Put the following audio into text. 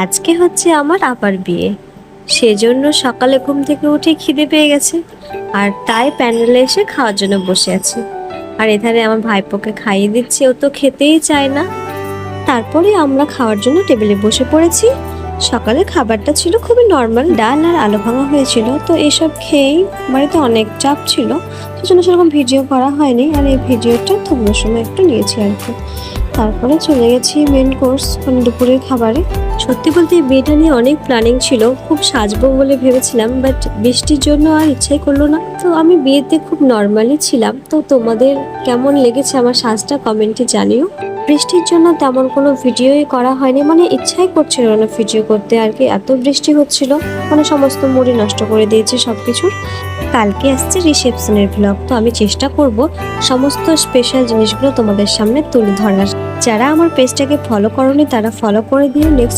আজকে হচ্ছে আমার আপার বিয়ে, সেজন্য সকালে ঘুম থেকে উঠে খিদে পেয়ে গেছে, আর তাই প্যান্ডেলে এসে খাওয়ার জন্য বসে আছি। আর এখানে আমার ভাইপোকে খাইয়ে দিচ্ছি, ও তো খেতেই চায় না। তারপরে আমরা খাওয়ার জন্য টেবিলে বসে পড়েছি। সকালে খাবারটা ছিল খুবই নর্মাল, ডাল আর আলু ভাঙা হয়েছিল। তো এসব খেয়েই বাড়িতে অনেক চাপ ছিল, সেজন্য সেরকম ভিডিও করা হয়নি। আর এই ভিডিওটা তোমরা সময় একটু নিয়েছি আর কি। তারপরে চলে গেছি মেন কোর্স মানে দুপুরের খাবারে। সত্যি বলতে এই বিয়েটা নিয়ে অনেক প্ল্যানিং ছিল, খুব সাজবো বলে ভেবেছিলাম, বাট বৃষ্টির জন্য আর ইচ্ছাই করলো না। তো আমি বিয়েতে খুব নর্মালি ছিলাম। তো তোমাদের কেমন লেগেছে আমার সাজটা কমেন্টে জানিও। বৃষ্টির জন্য তেমন কোনো ভিডিওই করা হয়নি, মানে ইচ্ছাই করছিল না ভিডিও করতে আর কি, এত বৃষ্টি হচ্ছিল, মানে সমস্ত মুডই নষ্ট করে দিয়েছে সবকিছুর। কালকে আসছে রিসেপশনের ব্লগ, তো আমি চেষ্টা করব সমস্ত স্পেশাল জিনিসগুলো তোমাদের সামনে তুলে ধরার। যারা আমার পেজটাকে ফলো করোনি তারা ফলো করে দিও। নেক্সট